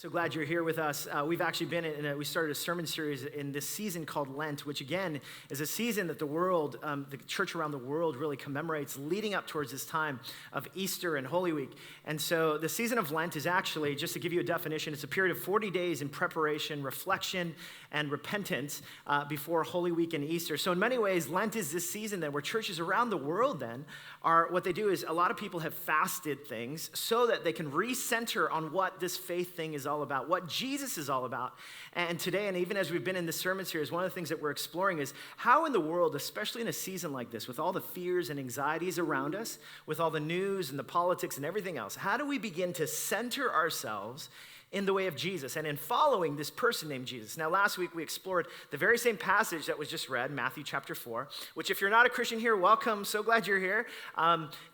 So glad you're here with us. We've actually been we started a sermon series in this season called Lent, which again is a season that the world, the church around the world really commemorates leading up towards this time of Easter and Holy Week. And so the season of Lent is actually, just to give you a definition, it's a period of 40 days in preparation, reflection, and repentance before Holy Week and Easter. So in many ways, Lent is this season then where churches around the world then what they do is a lot of people have fasted things so that they can recenter on what this faith thing is all about, what Jesus is all about. And today, and even as we've been in this sermon series, one of the things that we're exploring is how in the world, especially in a season like this, with all the fears and anxieties around us, with all the news and the politics and everything else, how do we begin to center ourselves in the way of Jesus and in following this person named Jesus? Now, last week we explored the very same passage that was just read, Matthew chapter 4, which if you're not a Christian here, welcome, so glad you're here.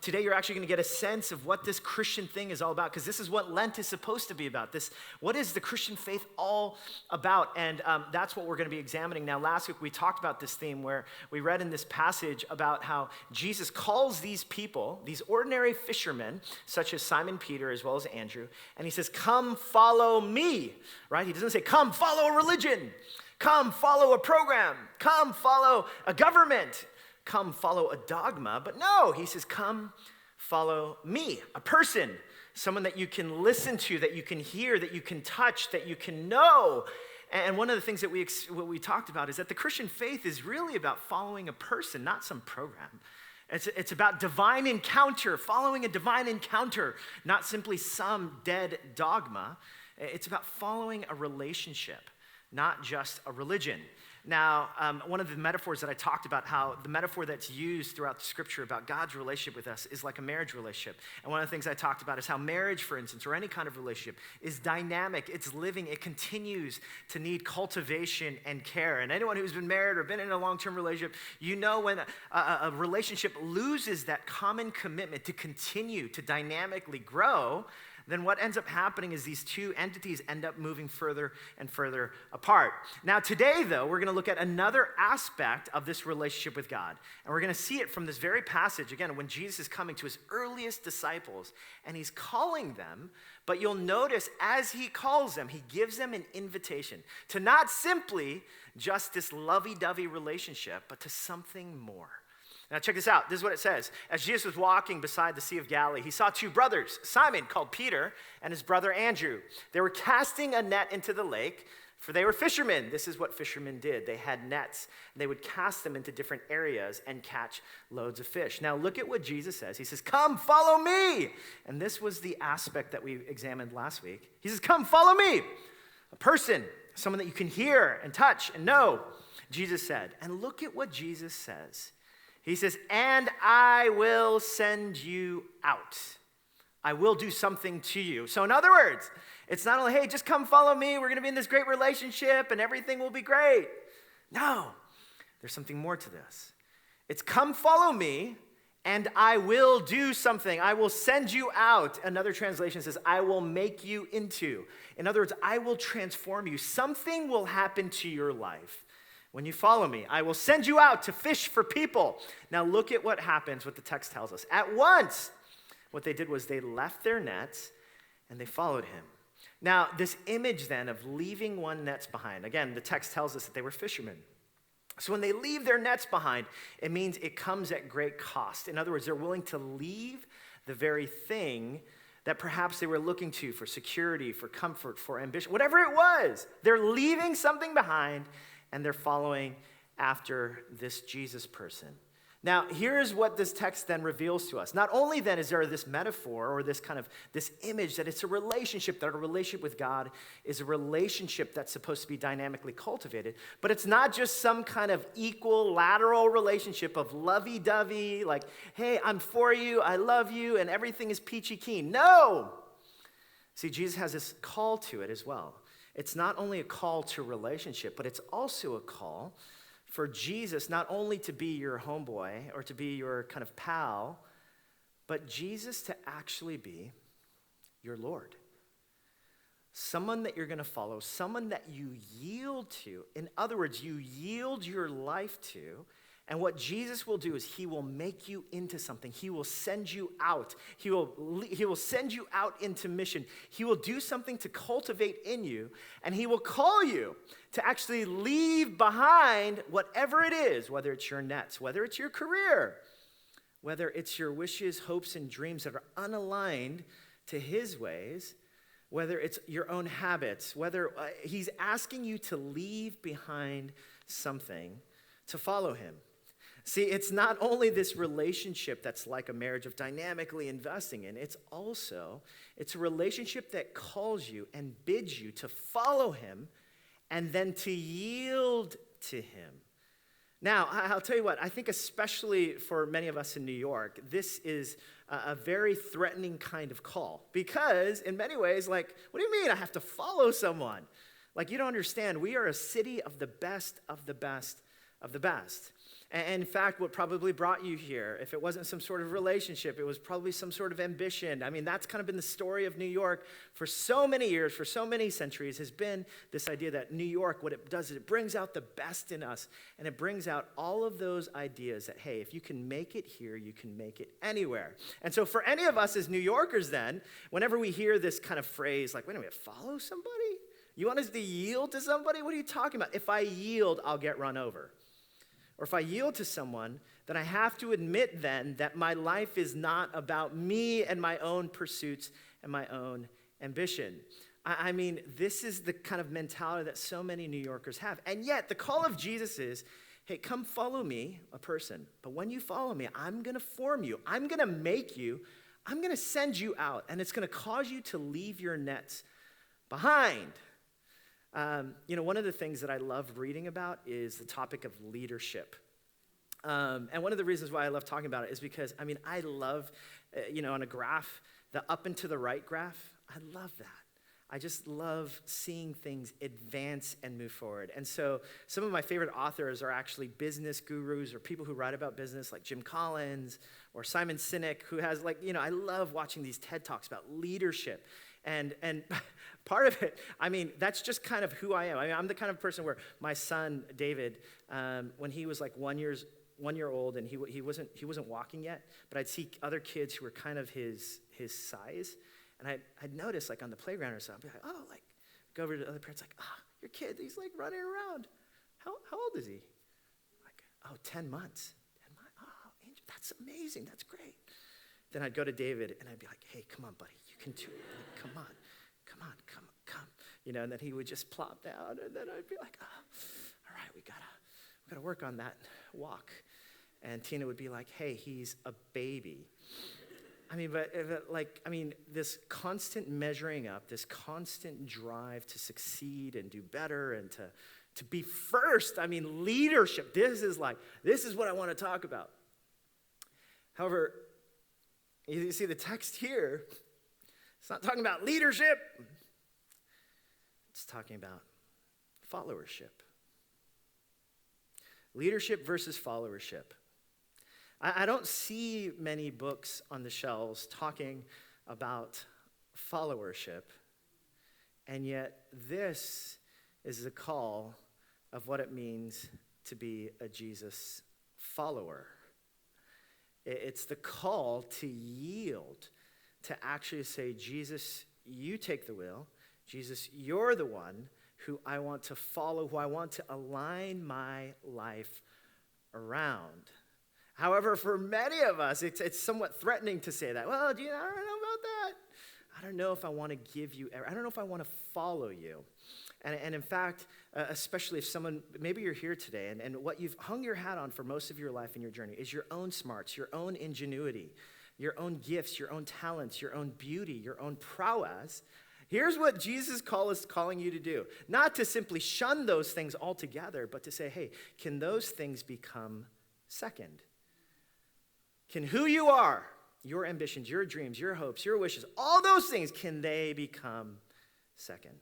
Today you're actually going to get a sense of what this Christian thing is all about, because this is what Lent is supposed to be about. What is the Christian faith all about? And that's what we're going to be examining. Now, last week we talked about this theme where we read in this passage about how Jesus calls these people, these ordinary fishermen, such as Simon Peter as well as Andrew, and he says, "Come follow me," right? He doesn't say, "Come follow a religion. Come follow a program. Come follow a government. Come follow a dogma." But no, he says, "Come follow me," a person, someone that you can listen to, that you can hear, that you can touch, that you can know. And one of the things that we talked about is that the Christian faith is really about following a person, not some program. It's about divine encounter, following a divine encounter, not simply some dead dogma. It's about following a relationship, not just a religion. Now, one of the metaphors that I talked about, how the metaphor that's used throughout the scripture about God's relationship with us is like a marriage relationship. And one of the things I talked about is how marriage, for instance, or any kind of relationship is dynamic, it's living, it continues to need cultivation and care. And anyone who's been married or been in a long-term relationship, you know when a relationship loses that common commitment to continue to dynamically grow, then what ends up happening is these two entities end up moving further and further apart. Now today, though, we're going to look at another aspect of this relationship with God. And we're going to see it from this very passage, again, when Jesus is coming to his earliest disciples, and he's calling them, but you'll notice as he calls them, he gives them an invitation to not simply just this lovey-dovey relationship, but to something more. Now check this out. This is what it says. As Jesus was walking beside the Sea of Galilee, he saw two brothers, Simon, called Peter, and his brother Andrew. They were casting a net into the lake, for they were fishermen. This is what fishermen did. They had nets, and they would cast them into different areas and catch loads of fish. Now look at what Jesus says. He says, "Come, follow me." And this was the aspect that we examined last week. He says, "Come, follow me." A person, someone that you can hear and touch and know, Jesus said. And look at what Jesus says. He says, "And I will send you out. I will do something to you." So in other words, it's not only, hey, just come follow me, we're going to be in this great relationship and everything will be great. No, there's something more to this. It's come follow me and I will do something. I will send you out. Another translation says, I will make you into. In other words, I will transform you. Something will happen to your life. When you follow me, I will send you out to fish for people. Now look at what happens, what the text tells us. At once, what they did was they left their nets and they followed him. Now, this image then of leaving one nets behind, again, the text tells us that they were fishermen. So when they leave their nets behind, it means it comes at great cost. In other words, they're willing to leave the very thing that perhaps they were looking to for security, for comfort, for ambition, whatever it was. They're leaving something behind and they're following after this Jesus person. Now, here's what this text then reveals to us. Not only then is there this metaphor or this image that it's a relationship, that a relationship with God is a relationship that's supposed to be dynamically cultivated, but it's not just some kind of equal lateral relationship of lovey-dovey, like, hey, I'm for you, I love you, and everything is peachy keen. No! See, Jesus has this call to it as well. It's not only a call to relationship, but it's also a call for Jesus not only to be your homeboy or to be your kind of pal, but Jesus to actually be your Lord. Someone that you're going to follow, someone that you yield to. In other words, you yield your life to, And what Jesus will do is he will make you into something. He will send you out. He will send you out into mission. He will do something to cultivate in you, and he will call you to actually leave behind whatever it is, whether it's your nets, whether it's your career, whether it's your wishes, hopes, and dreams that are unaligned to his ways, whether it's your own habits, whether he's asking you to leave behind something to follow him. See, it's not only this relationship that's like a marriage of dynamically investing in, it's a relationship that calls you and bids you to follow him and then to yield to him. Now, I'll tell you what, I think especially for many of us in New York, this is a very threatening kind of call because in many ways, like, what do you mean I have to follow someone? Like, you don't understand, we are a city of the best of the best of the best. And in fact, what probably brought you here, if it wasn't some sort of relationship, it was probably some sort of ambition. I mean, that's kind of been the story of New York for so many years, for so many centuries, has been this idea that New York, what it does is it brings out the best in us, and it brings out all of those ideas that, hey, if you can make it here, you can make it anywhere. And so for any of us as New Yorkers then, whenever we hear this kind of phrase, like, wait a minute, follow somebody? You want us to yield to somebody? What are you talking about? If I yield, I'll get run over. Or if I yield to someone, then I have to admit then that my life is not about me and my own pursuits and my own ambition. I mean, this is the kind of mentality that so many New Yorkers have. And yet, the call of Jesus is, hey, come follow me, a person. But when you follow me, I'm going to form you. I'm going to make you. I'm going to send you out. And it's going to cause you to leave your nets behind. One of the things that I love reading about is the topic of leadership. And one of the reasons why I love talking about it is because, I love, on a graph, the up and to the right graph, I love that. I just love seeing things advance and move forward. And so some of my favorite authors are actually business gurus or people who write about business like Jim Collins or Simon Sinek, who has I love watching these TED Talks about leadership. And part of it, that's just kind of who I am. I'm the kind of person where my son, David, when he was like 1 year old and he wasn't walking yet, but I'd see other kids who were kind of his size. And I'd notice on the playground or something, I'd be like, go over to the other parents, your kid, he's running around. How old is he? 10 months. 10 months. Oh, Angel, that's amazing. That's great. Then I'd go to David and I'd be like, hey, come on, buddy. You can do it. Come on. And then he would just plop down, and then I'd be like, all right, we gotta work on that walk. And Tina would be like, hey, he's a baby. This constant measuring up, this constant drive to succeed and do better and to be first. Leadership. This is what I want to talk about. However, you see the text here, it's not talking about leadership. It's talking about followership. Leadership versus followership. I don't see many books on the shelves talking about followership, and yet this is the call of what it means to be a Jesus follower. It's the call to yield, to actually say, Jesus, you take the wheel. Jesus, you're the one who I want to follow, who I want to align my life around. However, for many of us, it's somewhat threatening to say that. Well, I don't know about that. I don't know if I want to give you, I don't know if I want to follow you. And in fact, especially if someone, maybe you're here today, and what you've hung your hat on for most of your life and your journey is your own smarts, your own ingenuity, your own gifts, your own talents, your own beauty, your own prowess. Here's what Jesus is calling you to do. Not to simply shun those things altogether, but to say, hey, can those things become second? Can who you are, your ambitions, your dreams, your hopes, your wishes, all those things, can they become second?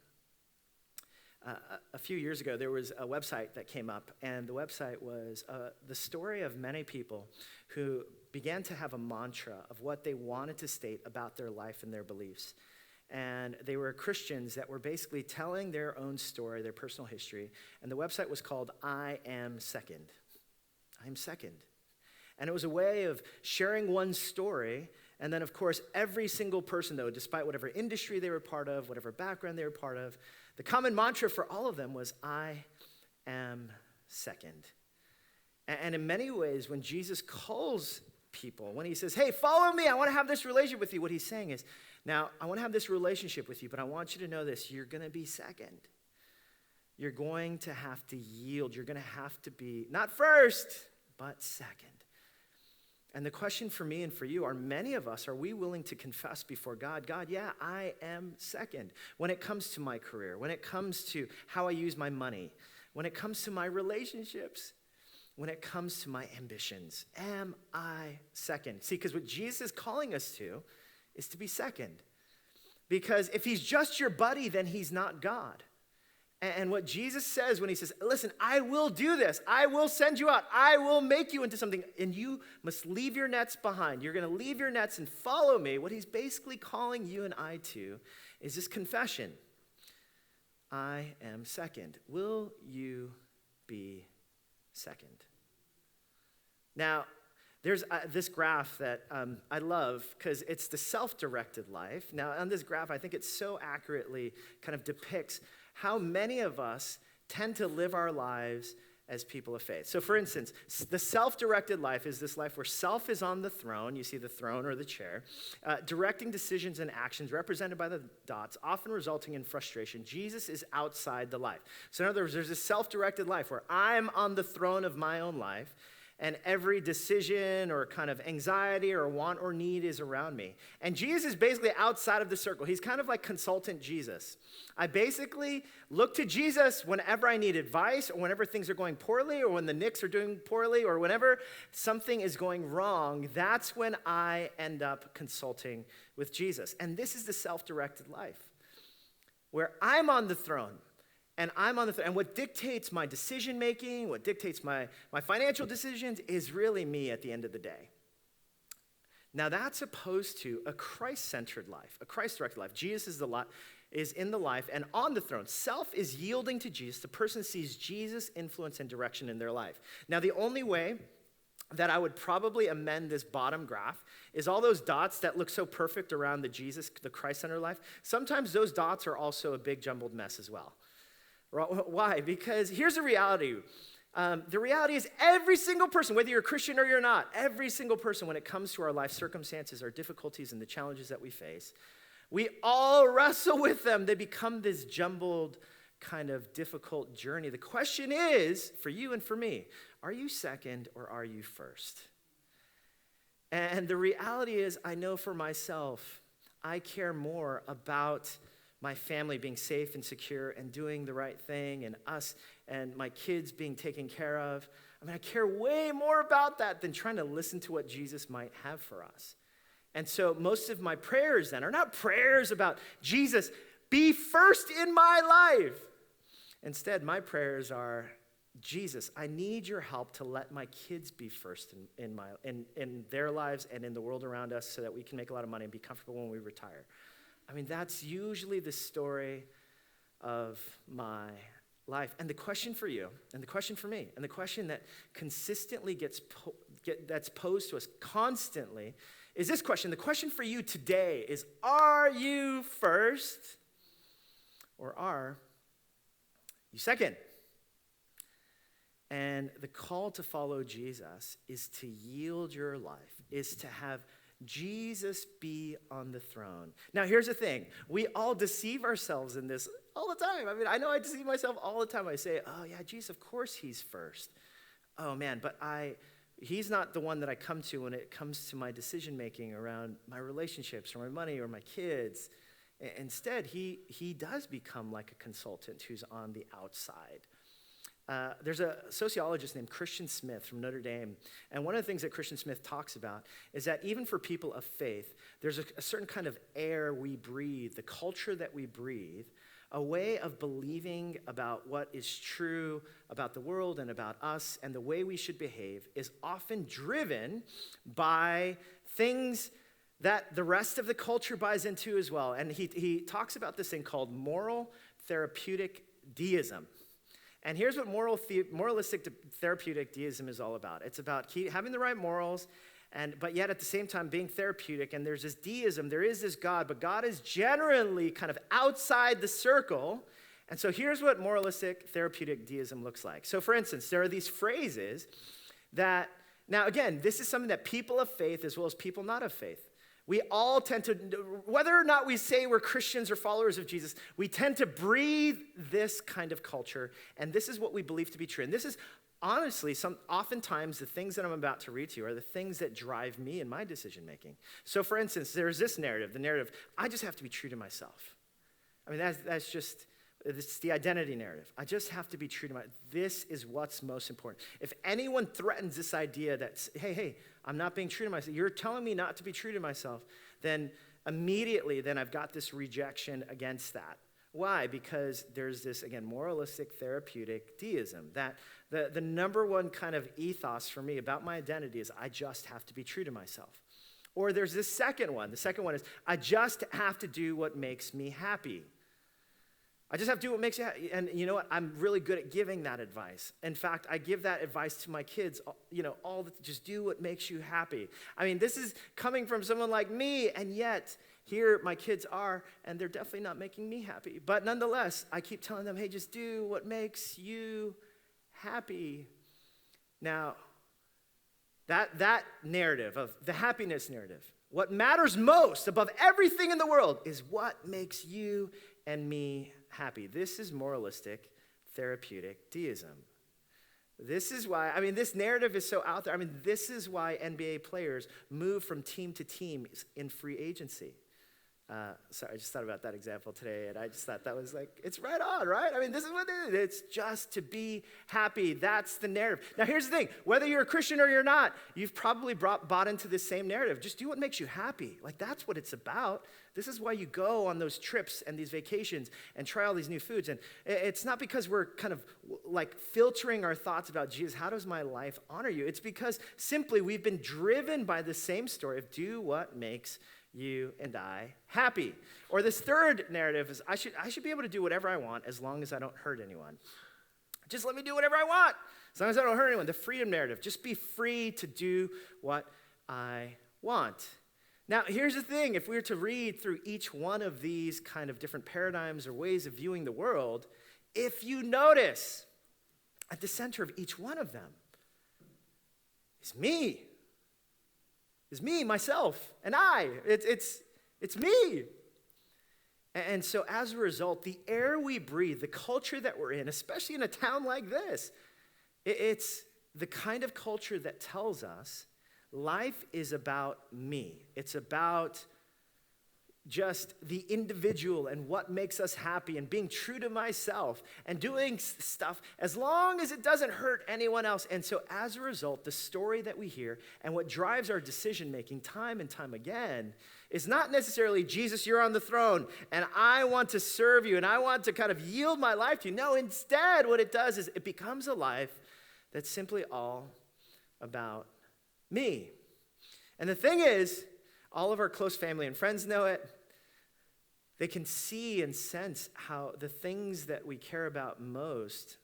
A few years ago, there was a website that came up, and the website was the story of many people who began to have a mantra of what they wanted to state about their life and their beliefs. And they were Christians that were basically telling their own story, their personal history, and the website was called I Am Second. I'm second. And it was a way of sharing one story. And then, of course, every single person, though, despite whatever industry they were part of, whatever background they were part of, the common mantra for all of them was, I am second. And in many ways, when Jesus calls people, when he says, hey, follow me, I want to have this relationship with you, what he's saying is, now, I want to have this relationship with you, but I want you to know this, you're going to be second. You're going to have to yield. You're going to have to be, not first, but second. And the question for me and for you, are many of us, are we willing to confess before God, God, yeah, I am second. When it comes to my career, when it comes to how I use my money, when it comes to my relationships, when it comes to my ambitions, am I second? See, because what Jesus is calling us to is to be second. Because if he's just your buddy, then he's not God. And what Jesus says when he says, listen, I will do this. I will send you out. I will make you into something. And you must leave your nets behind. You're going to leave your nets and follow me. What he's basically calling you and I to is this confession. I am second. Will you be second? Now, there's this graph that I love because it's the self-directed life. Now, on this graph, I think it so accurately kind of depicts how many of us tend to live our lives as people of faith. So for instance, the self-directed life is this life where self is on the throne, you see the throne or the chair, directing decisions and actions represented by the dots, often resulting in frustration. Jesus is outside the life. So in other words, there's a self-directed life where I'm on the throne of my own life, and every decision or kind of anxiety or want or need is around me. And Jesus is basically outside of the circle. He's kind of like consultant Jesus. I basically look to Jesus whenever I need advice or whenever things are going poorly or when the Knicks are doing poorly or whenever something is going wrong. That's when I end up consulting with Jesus. And this is the self-directed life where I'm on the throne. And I'm on the and what dictates my decision making, what dictates my financial decisions is really me at the end of the day. Now that's opposed to a Christ-centered life, a Christ-directed life. Jesus is in the life and on the throne. Self is yielding to Jesus. The person sees Jesus' influence and direction in their life. Now the only way that I would probably amend this bottom graph is all those dots that look so perfect around the Christ-centered life. Sometimes those dots are also a big jumbled mess as well. Why? Because here's the reality. The reality is every single person, whether you're a Christian or you're not, every single person when it comes to our life circumstances, our difficulties, and the challenges that we face, we all wrestle with them. They become this jumbled kind of difficult journey. The question is, for you and for me, are you second or are you first? And the reality is, I know for myself, I care more about my family being safe and secure and doing the right thing and us and my kids being taken care of. I mean, I care way more about that than trying to listen to what Jesus might have for us. And so most of my prayers then are not prayers about Jesus, be first in my life. Instead, my prayers are, Jesus, I need your help to let my kids be first in their lives and in the world around us so that we can make a lot of money and be comfortable when we retire. I mean, that's usually the story of my life. And the question for you, and the question for me, and the question that consistently that's posed to us constantly is this question. The question for you today is, are you first or are you second? And the call to follow Jesus is to yield your life, is to have Jesus be on the throne. Now, here's the thing. We all deceive ourselves in this all the time. I mean, I know I deceive myself all the time. I say, oh, yeah, Jesus, of course he's first. Oh, man, but he's not the one that I come to when it comes to my decision-making around my relationships or my money or my kids. Instead, he does become like a consultant who's on the outside. There's a sociologist named Christian Smith from Notre Dame, and one of the things that Christian Smith talks about is that even for people of faith, there's a certain kind of air we breathe, the culture that we breathe, a way of believing about what is true about the world and about us and the way we should behave is often driven by things that the rest of the culture buys into as well. And he talks about this thing called moral therapeutic deism. And here's what moralistic therapeutic deism is all about. It's about having the right morals, but yet at the same time being therapeutic. And there's this deism, there is this God, but God is generally kind of outside the circle. And so here's what moralistic therapeutic deism looks like. So for instance, there are these phrases that, now again, this is something that people of faith as well as people not of faith, we all tend to, whether or not we say we're Christians or followers of Jesus, we tend to breathe this kind of culture, and this is what we believe to be true. And this is honestly, oftentimes the things that I'm about to read to you are the things that drive me in my decision making. So for instance, there's this narrative, the narrative, I just have to be true to myself. I mean, that's just, it's the identity narrative. I just have to be true to myself. This is what's most important. If anyone threatens this idea that, hey, I'm not being true to myself, you're telling me not to be true to myself, then immediately then I've got this rejection against that. Why? Because there's this, again, moralistic therapeutic deism, that the number one kind of ethos for me about my identity is I just have to be true to myself. Or there's this second one. The second one is I just have to do what makes me happy. I just have to do what makes you happy. And you know what? I'm really good at giving that advice. In fact, I give that advice to my kids, just do what makes you happy. I mean, this is coming from someone like me, and yet here my kids are, and they're definitely not making me happy. But nonetheless, I keep telling them, hey, just do what makes you happy. Now, that narrative of the happiness narrative, what matters most above everything in the world is what makes you and me happy. This is moralistic therapeutic deism. This is why, this narrative is so out there. This is why NBA players move from team to team in free agency. Sorry, I just thought about that example today, and I just thought that was it's right on, right? This is what it is. It's just to be happy. That's the narrative. Now, here's the thing. Whether you're a Christian or you're not, you've probably bought into this same narrative. Just do what makes you happy. That's what it's about. This is why you go on those trips and these vacations and try all these new foods. And it's not because we're kind of filtering our thoughts about, Jesus, how does my life honor you? It's because simply we've been driven by the same story of do what makes you and I happy. Or this third narrative is I should be able to do whatever I want as long as I don't hurt anyone. Just let me do whatever I want as long as I don't hurt anyone. The freedom narrative, just be free to do what I want. Now, here's the thing. If we were to read through each one of these kind of different paradigms or ways of viewing the world, if you notice, at the center of each one of them is me. Is me, myself, and I. It's me. And so as a result, the air we breathe, the culture that we're in, especially in a town like this, it's the kind of culture that tells us life is about me. It's about just the individual and what makes us happy and being true to myself and doing stuff as long as it doesn't hurt anyone else. And so as a result, the story that we hear and what drives our decision making time and time again is not necessarily, Jesus, you're on the throne and I want to serve you and I want to kind of yield my life to you. No, instead what it does is it becomes a life that's simply all about me. And the thing is, all of our close family and friends know it. They can see and sense how the things that we care about most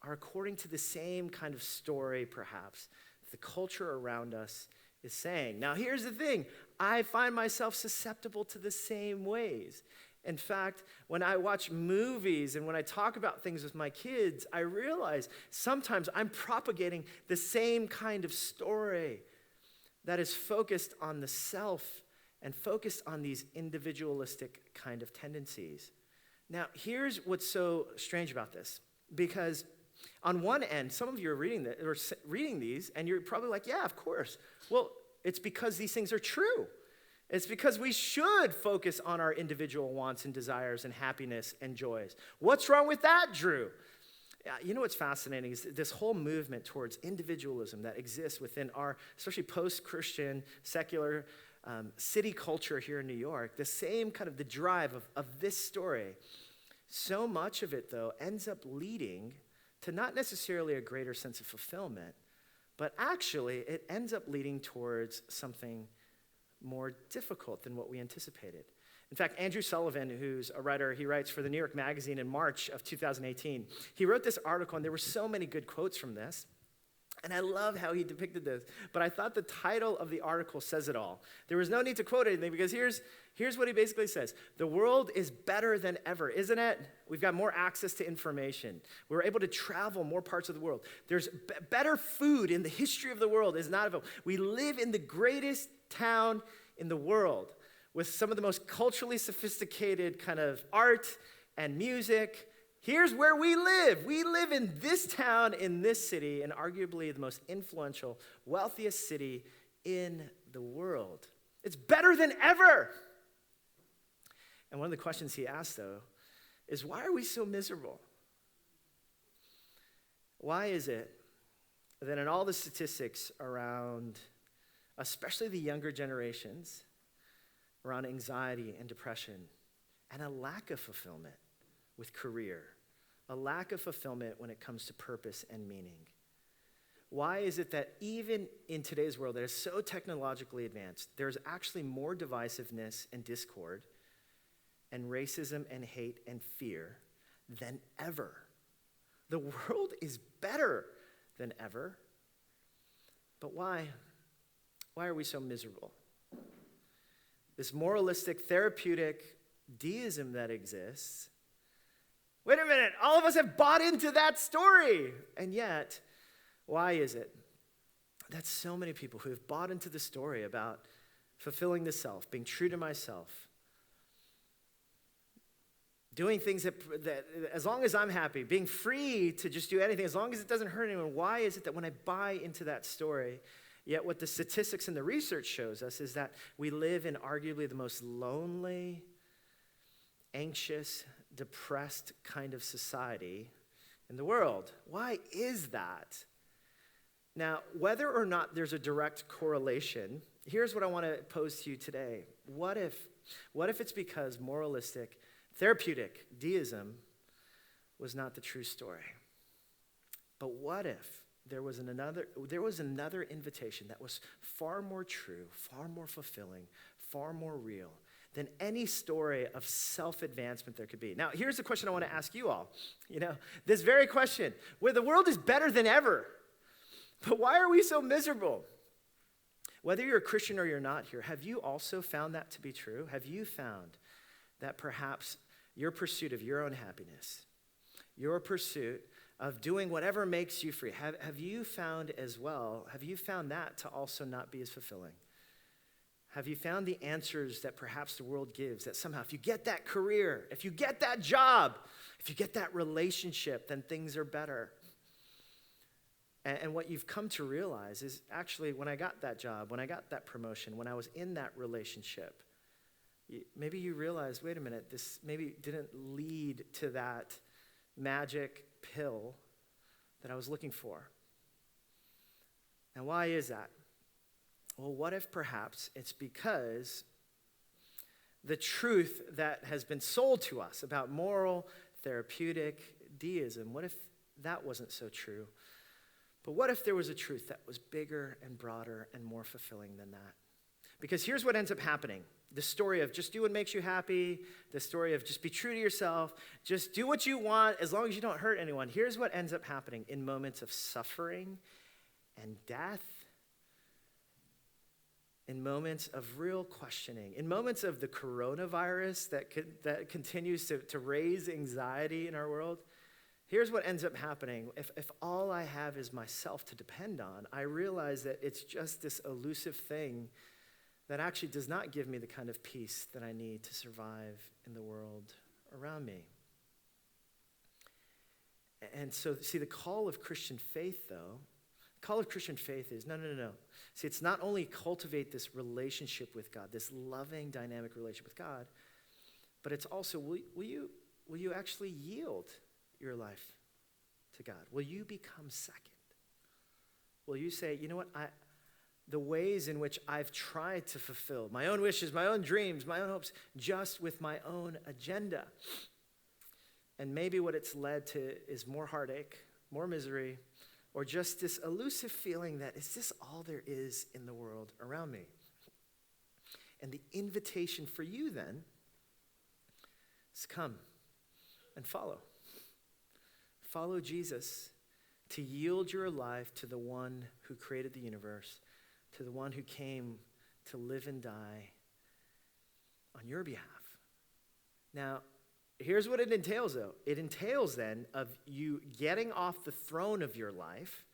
are according to the same kind of story, perhaps, that the culture around us is saying. Now, here's the thing. I find myself susceptible to the same ways. In fact, when I watch movies and when I talk about things with my kids, I realize sometimes I'm propagating the same kind of story that is focused on the self and focused on these individualistic kind of tendencies. Now, here's what's so strange about this, because on one end, some of you are reading these, and you're probably like, yeah, of course. Well, it's because these things are true. It's because we should focus on our individual wants and desires and happiness and joys. What's wrong with that, Drew? You know what's fascinating is this whole movement towards individualism that exists within our, especially post-Christian, secular city culture here in New York, the same kind of the drive of this story. So much of it, though, ends up leading to not necessarily a greater sense of fulfillment, but actually it ends up leading towards something more difficult than what we anticipated. In fact, Andrew Sullivan, who's a writer, he writes for the New York Magazine in March of 2018. He wrote this article, and there were so many good quotes from this. And I love how he depicted this. But I thought the title of the article says it all. There was no need to quote anything because here's what he basically says. The world is better than ever, isn't it? We've got more access to information. We're able to travel more parts of the world. There's better food in the history of the world is not available. We live in the greatest town in the world with some of the most culturally sophisticated kind of art and music. Here's where we live. We live in this town, in this city, and arguably the most influential, wealthiest city in the world. It's better than ever. And one of the questions he asked, though, is why are we so miserable? Why is it that in all the statistics around, especially the younger generations, around anxiety and depression, and a lack of fulfillment with career, a lack of fulfillment when it comes to purpose and meaning? Why is it that even in today's world that is so technologically advanced, there's actually more divisiveness and discord and racism and hate and fear than ever? The world is better than ever. But why? Why are we so miserable? This moralistic, therapeutic deism that exists. Wait a minute, all of us have bought into that story. And yet, why is it that so many people who have bought into the story about fulfilling the self, being true to myself, doing things that as long as I'm happy, being free to just do anything, as long as it doesn't hurt anyone, why is it that when I buy into that story, yet what the statistics and the research shows us is that we live in arguably the most lonely, anxious, depressed kind of society in the world? Why is that? Now, whether or not there's a direct correlation, here's what I want to pose to you today. What if it's because moralistic, therapeutic deism was not the true story? But what if there was another invitation that was far more true, far more fulfilling, far more real than any story of self-advancement there could be? Now, here's the question I want to ask you all. This very question, where the world is better than ever, but why are we so miserable? Whether you're a Christian or you're not here, have you also found that to be true? Have you found that perhaps your pursuit of your own happiness, your pursuit of doing whatever makes you free, have you found as well, have you found that to also not be as fulfilling? Have you found the answers that perhaps the world gives, that somehow if you get that career, if you get that job, if you get that relationship, then things are better? And what you've come to realize is actually when I got that job, when I got that promotion, when I was in that relationship, maybe you realized, wait a minute, this maybe didn't lead to that magic pill that I was looking for. And why is that? Well, what if perhaps it's because the truth that has been sold to us about moral, therapeutic deism, what if that wasn't so true? But what if there was a truth that was bigger and broader and more fulfilling than that? Because here's what ends up happening. The story of just do what makes you happy, the story of just be true to yourself, just do what you want as long as you don't hurt anyone. Here's what ends up happening in moments of suffering and death, in moments of real questioning, in moments of the coronavirus that continues to raise anxiety in our world. Here's what ends up happening. If all I have is myself to depend on, I realize that it's just this elusive thing that actually does not give me the kind of peace that I need to survive in the world around me. And so, see, the call of Christian faith, though, the call of Christian faith is, no. See, it's not only cultivate this relationship with God, this loving, dynamic relationship with God, but it's also, will you actually yield your life to God? Will you become second? Will you say, you know what, the ways in which I've tried to fulfill my own wishes, my own dreams, my own hopes, just with my own agenda. And maybe what it's led to is more heartache, more misery, or just this elusive feeling that is this all there is in the world around me? And the invitation for you then is come and follow. Follow Jesus to yield your life to the one who created the universe, to the one who came to live and die on your behalf. Now, here's what it entails, though. It entails, then, of you getting off the throne of your life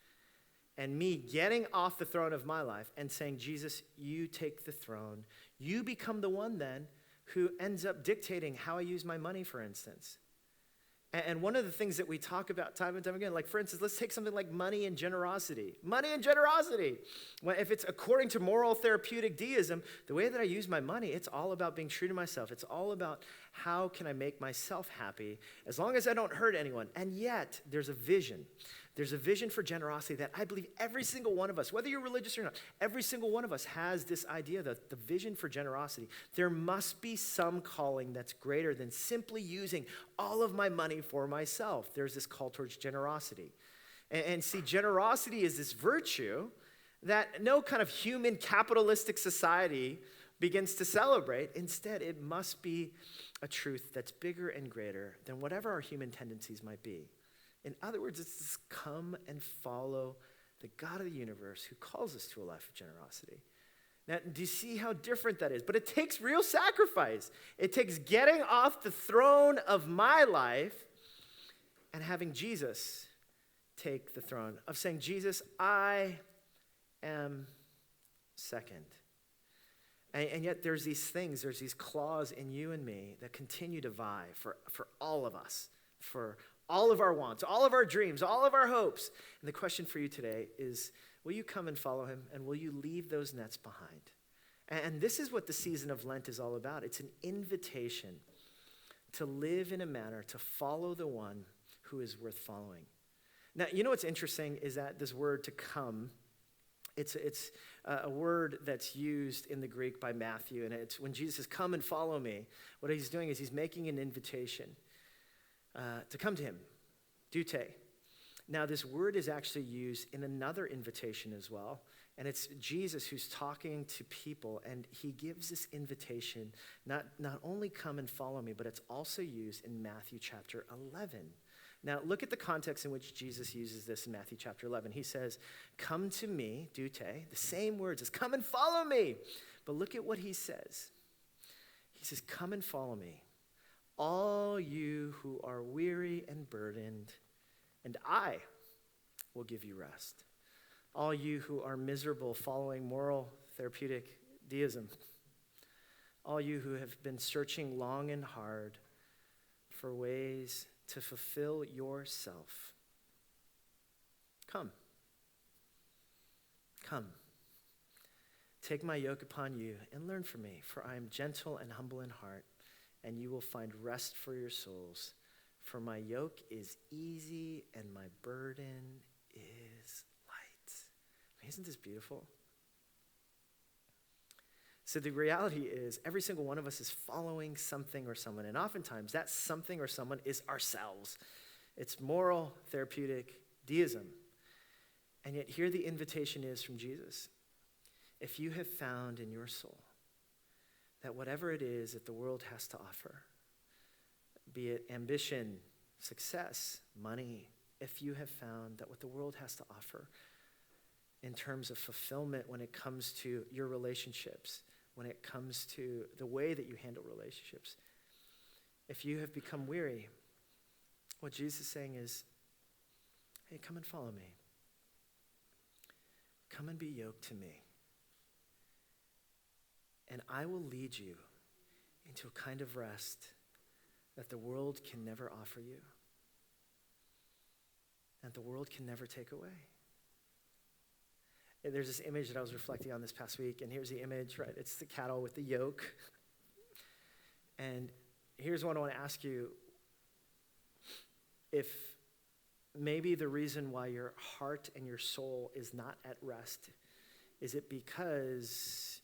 and me getting off the throne of my life and saying, Jesus, you take the throne. You become the one, then, who ends up dictating how I use my money, for instance. And one of the things that we talk about time and time again, like for instance, let's take something like money and generosity. Money and generosity. Well, if it's according to moral therapeutic deism, the way that I use my money, it's all about being true to myself. It's all about how can I make myself happy as long as I don't hurt anyone. And yet, there's a vision. There's a vision for generosity that I believe every single one of us, whether you're religious or not, every single one of us has this idea that the vision for generosity. There must be some calling that's greater than simply using all of my money for myself. There's this call towards generosity. And see, generosity is this virtue that no kind of human capitalistic society begins to celebrate. Instead, it must be a truth that's bigger and greater than whatever our human tendencies might be. In other words, it's this come and follow the God of the universe who calls us to a life of generosity. Now, do you see how different that is? But it takes real sacrifice. It takes getting off the throne of my life and having Jesus take the throne, of saying, Jesus, I am second. And yet there's these things, there's these claws in you and me that continue to vie for all of us, for all of our wants, all of our dreams, all of our hopes. And the question for you today is, will you come and follow him, and will you leave those nets behind? And this is what the season of Lent is all about. It's an invitation to live in a manner, to follow the one who is worth following. Now, you know what's interesting is that this word to come, it's a word that's used in the Greek by Matthew, and it's when Jesus says, come and follow me, what he's doing is he's making an invitation to come to him, dute. Now, this word is actually used in another invitation as well, and it's Jesus who's talking to people, and he gives this invitation, not only come and follow me, but it's also used in Matthew chapter 11. Now, look at the context in which Jesus uses this in Matthew chapter 11. He says, come to me, dute, the same words as come and follow me. But look at what he says. He says, come and follow me, all you who are weary and burdened, and I will give you rest. All you who are miserable following moral therapeutic deism. All you who have been searching long and hard for ways to fulfill yourself. Come. Come. Take my yoke upon you and learn from me, for I am gentle and humble in heart, and you will find rest for your souls. For my yoke is easy and my burden is light. I mean, isn't this beautiful? So the reality is every single one of us is following something or someone, and oftentimes that something or someone is ourselves. It's moral, therapeutic deism. And yet here the invitation is from Jesus. If you have found in your soul that whatever it is that the world has to offer, be it ambition, success, money, if you have found that what the world has to offer in terms of fulfillment when it comes to your relationships, when it comes to the way that you handle relationships, if you have become weary, what Jesus is saying is, hey, come and follow me. Come and be yoked to me. And I will lead you into a kind of rest that the world can never offer you, that the world can never take away. There's this image that I was reflecting on this past week, and here's the image, right? It's the cattle with the yoke. And here's what I want to ask you. If maybe the reason why your heart and your soul is not at rest, is it because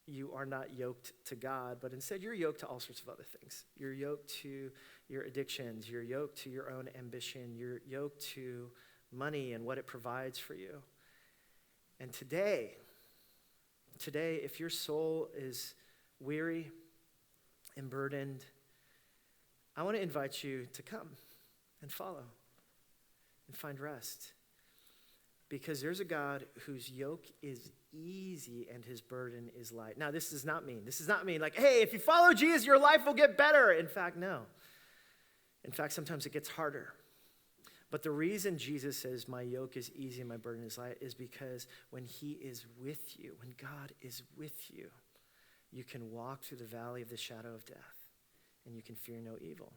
you are not yoked to God, but instead you're yoked to all sorts of other things. You're yoked to your addictions. You're yoked to your own ambition. You're yoked to money and what it provides for you. And today, if your soul is weary, and burdened, I want to invite you to come and follow and find rest. Because there's a God whose yoke is easy and his burden is light. Now, this does not mean like, hey, if you follow Jesus, your life will get better. In fact, no. In fact, sometimes it gets harder. But the reason Jesus says, my yoke is easy and my burden is light, is because when he is with you, when God is with you, you can walk through the valley of the shadow of death and you can fear no evil.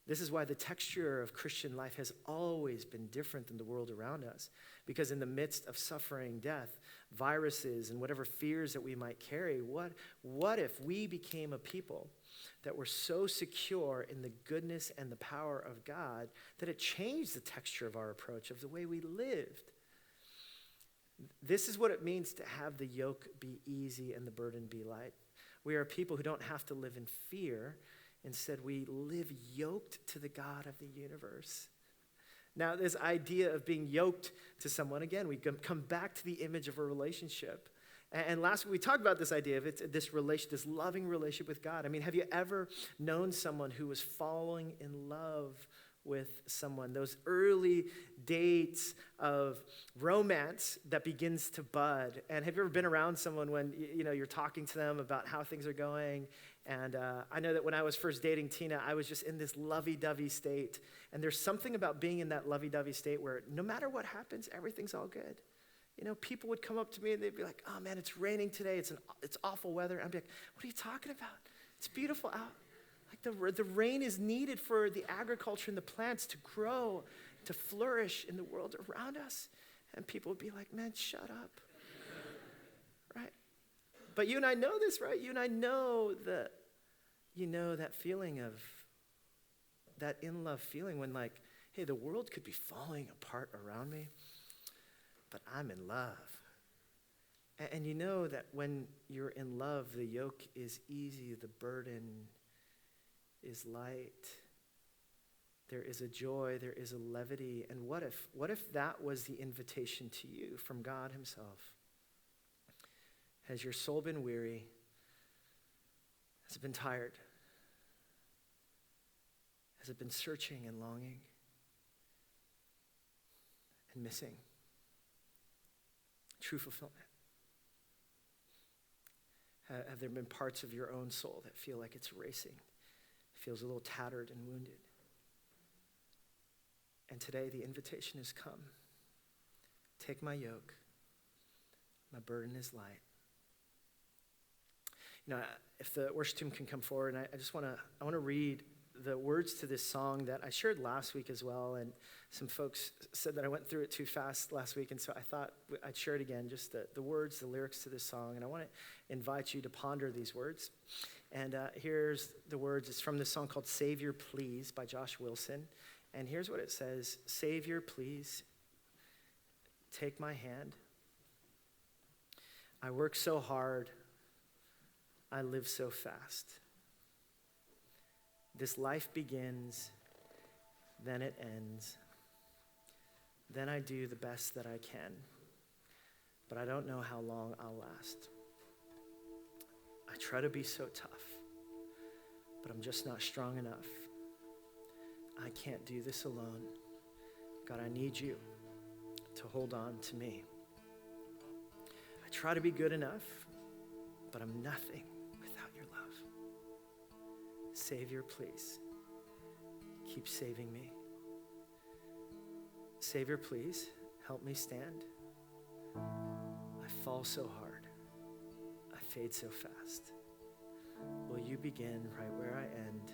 This is why the texture of Christian life has always been different than the world around us. Because in the midst of suffering, death, viruses, and whatever fears that we might carry, what if we became a people that were so secure in the goodness and the power of God that it changed the texture of our approach, of the way we lived? This is what it means to have the yoke be easy and the burden be light. We are people who don't have to live in fear. Instead, we live yoked to the God of the universe. Now, this idea of being yoked to someone, again, we come back to the image of a relationship. And last week, we talked about this idea of this loving relationship with God. I mean, have you ever known someone who was falling in love with someone? Those early dates of romance that begins to bud. And have you ever been around someone when you're talking to them about how things are going? And I know that when I was first dating Tina, I was just in this lovey-dovey state. And there's something about being in that lovey-dovey state where no matter what happens, everything's all good. People would come up to me and they'd be like, oh man, it's raining today. It's awful weather. I'd be like, what are you talking about? It's beautiful out. Like the rain is needed for the agriculture and the plants to grow, to flourish in the world around us. And people would be like, man, shut up. Right? But you and I know this, right? You and I know that, that feeling of, that in-love feeling when like, hey, the world could be falling apart around me, but I'm in love. And you know that when you're in love, the yoke is easy, the burden is light. There is a joy, there is a levity. And what if that was the invitation to you from God himself? Has your soul been weary? Has it been tired? Has it been searching and longing and missing true fulfillment? Have there been parts of your own soul that feel like it's racing? It feels a little tattered and wounded. And today the invitation has come. Take my yoke. My burden is light. If the worship team can come forward, and I want to read the words to this song that I shared last week as well, and some folks said that I went through it too fast last week, and so I thought I'd share it again, just the words, the lyrics to this song, and I want to invite you to ponder these words. And here's the words. It's from this song called Savior, Please by Josh Wilson, and here's what it says. Savior, please, take my hand. I work so hard. I live so fast. This life begins, then it ends. Then I do the best that I can, but I don't know how long I'll last. I try to be so tough, but I'm just not strong enough. I can't do this alone. God, I need you to hold on to me. I try to be good enough, but I'm nothing without your love. Savior, please, keep saving me. Savior, please, help me stand. I fall so hard. I fade so fast. Will you begin right where I end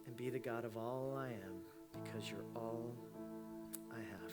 and be the God of all I am, because you're all I have.